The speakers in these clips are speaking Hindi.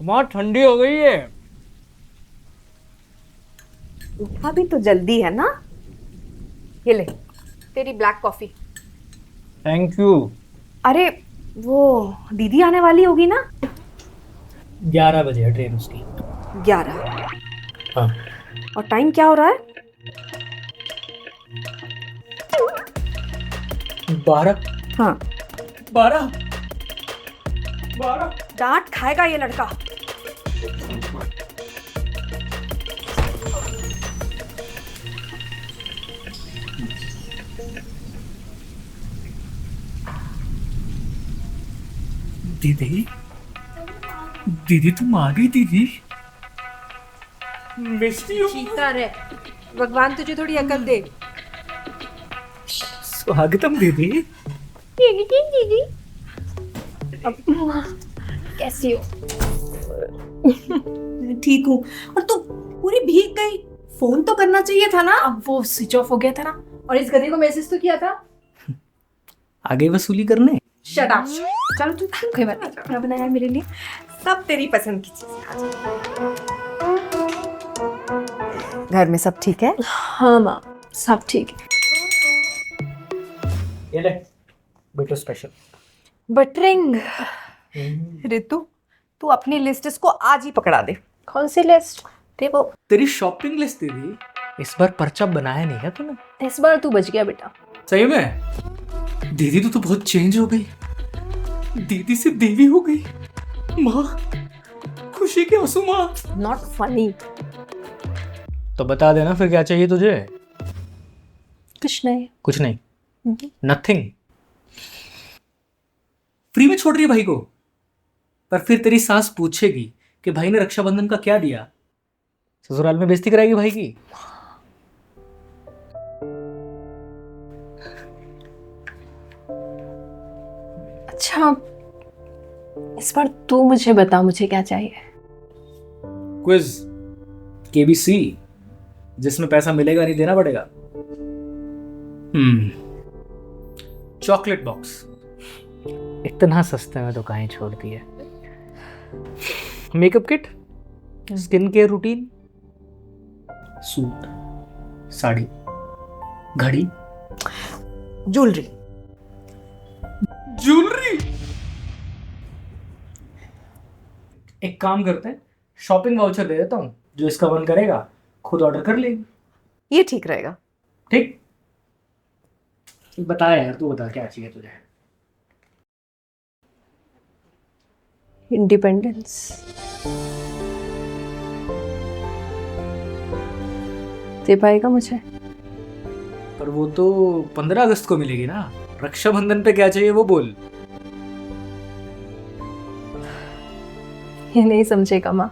माँ ठंडी हो गई है। उठा भी तो जल्दी है ना। ये ले तेरी ब्लैक कॉफी। Thank you. अरे वो दीदी आने वाली होगी ना। 11 बजे है ट्रेन उसकी। 11। हाँ। और टाइम क्या हो रहा है? 12। हाँ। 12। 12। डांट खाएगा ये लड़का। दीदी, दीदी तुम आ गई दीदी। मिस्टी हूँ। चीता रहे, भगवान तुझे थोड़ी अकल दे। स्वागतम दीदी। दीदी कैसी हो? ठीक हूँ। और तू पूरी भीग गई। फोन तो करना चाहिए था ना। अब वो स्विच ऑफ हो गया था ना। और इस गधे को मैसेज तो किया था। आगे वसूली करने। Shut up. चलो तू कोई बात नहीं, खाना बनाया मेरे लिए। सब तेरी पसंद की चीज। घर में सब ठीक है? हाँ माँ, सब ठीक है। ये ले बेटो स्पेशल। बटरिंग। ऋतु तू अपनी लिस्ट इसको आज ही पकड़ा दे। कौन सी लिस्ट? देखो, तेरी शॉपिंग लिस्ट दीदी। इस बार पर्चा बनाया नहीं है तूने। इस बार तू बच गया बेटा। सही में दीदी तो बहुत चेंज हो गई। दीदी से देवी हो गई। माँ खुशी के आंसू माँ। Not funny. तो बता देना फिर क्या चाहिए तुझे। कुछ नहीं। कुछ नहीं। नथिंग। फ्री में छोड़ रही है भाई को। पर फिर तेरी सास पूछेगी कि भाई ने रक्षाबंधन का क्या दिया। ससुराल में बेइज्जती कराएगी भाई की। अच्छा, इस बार तू मुझे बता, मुझे क्या चाहिए? क्विज केबीसी जिसमें पैसा मिलेगा नहीं देना पड़ेगा। Chocolate box. इतना सस्ते में तो कहीं छोड़ती है। Makeup kit, skin care routine, suit, sari, घड़ी, ज्वेलरी। ज्वेलरी। एक काम करते हैं, शॉपिंग वाउचर दे देता हूँ। जो इसका मन करेगा खुद ऑर्डर कर लेगी। ये ठीक रहेगा। ठीक। बता यार, तू बता क्या चाहिए तुझे। इंडिपेंडेंस। दे पाएगा मुझे? पर वो तो 15 अगस्त को मिलेगी ना। रक्षाबंधन पे क्या चाहिए वो बोल। ये नहीं समझेगा माँ,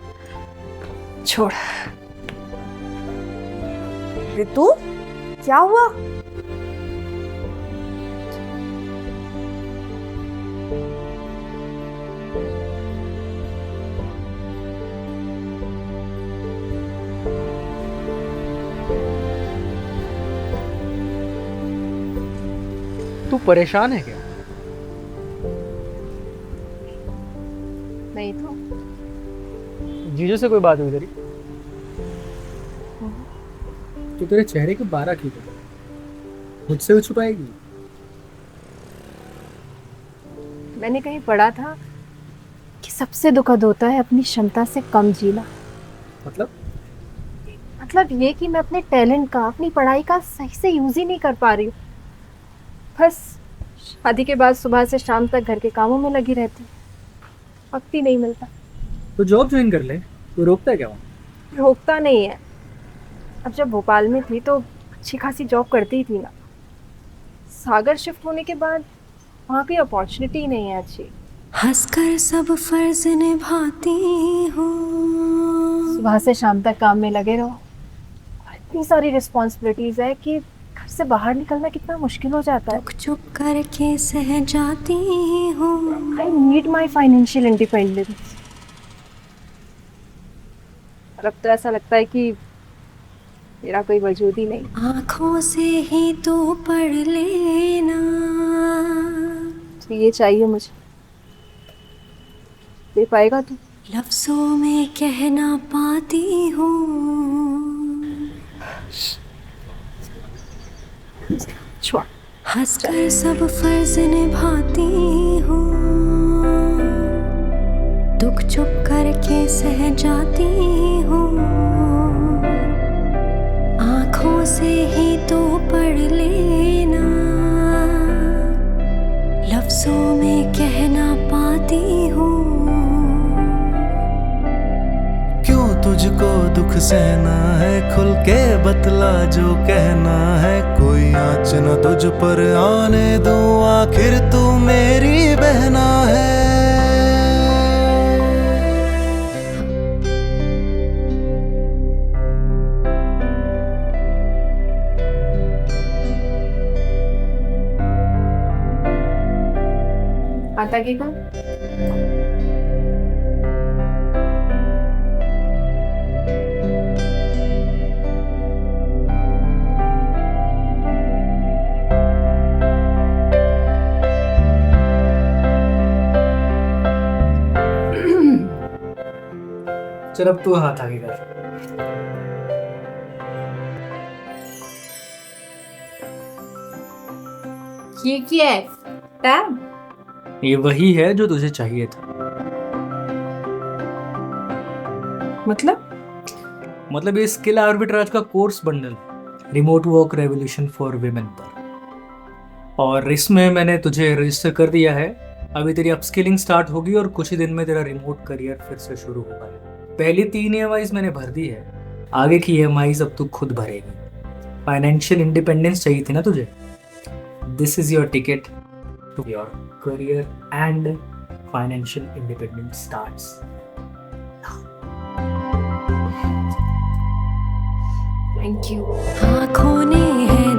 छोड़। ऋतु क्या हुआ? तू परेशान है क्या? नहीं तो। जीजू से कोई बात हुई तेरी? तो तेरे चेहरे के 12 की मुझसे भी छुपाएगी? मैंने कहीं पढ़ा था कि सबसे दुखद होता है अपनी क्षमता से कम जीना। मतलब ये कि मैं अपने टैलेंट का, अपनी पढ़ाई का सही से यूज ही नहीं कर पा रही हूँ। बस शादी के बाद सुबह से शाम तक घर के कामों में लगी रहती हूँ, वक्त ही नहीं मिलता। तो जॉब ज्वाइन कर ले, तो रोकता है क्या वहाँ? रोकता नहीं है। अब जब भोपाल में थी तो अच्छी खासी जॉब करती ही थी ना। सागर शिफ्ट होने के बाद वहाँ कोई अपॉर्चुनिटी ही नहीं है अच्छी। हंसकर सब फर्ज निभाती हूँ। सुबह से शाम तक काम में लगे रहो, इतनी सारी रिस्पॉन्सिबिलिटीज है कि घर से बाहर निकलना कितना मुश्किल हो जाता है। दुख चुप करके सह जाती हूँ। I need my financial independence. और अब तो ऐसा लगता है कि मेरा कोई वजूद ही नहीं। आँखों से ही तो पढ़ लेना। तो ये चाहिए मुझे, दे पाएगा तू? लफ्जों में कह ना पाती हूँ। छुआ। हंसकर सब फर्ज निभाती हूँ। दुख चुप करके सह जाती हूँ। आँखों से ही तो पढ़ लेना। लफ्जों में कह ना पाती हूँ। क्यों तुझको दुख सहना है, खुल के बतला जो कहना है। कोई आँच न तुझ पर आने दूं, आखिर तू मेरी बहना है। आता की कौन? चल अब तू हाथ आगे कर। ये क्या है? टैब? ये वही है जो तुझे चाहिए था। मतलब ये स्किल आर्बिट्राज का course bundle, remote work revolution for women पर। और इसमें मैंने तुझे रजिस्टर कर दिया है। अभी तेरी अपस्किलिंग स्टार्ट होगी और कुछ ही दिन में तेरा रिमोट करियर फिर से शुरू होगा। पहली 3 EMIs मैंने भर दी है, आगे की EMIs अब तू खुद भरेगी। फाइनेंशियल इंडिपेंडेंस चाहिए थी ना तुझे? This is your ticket to your career and financial independence starts. Thank you. आँखों ने है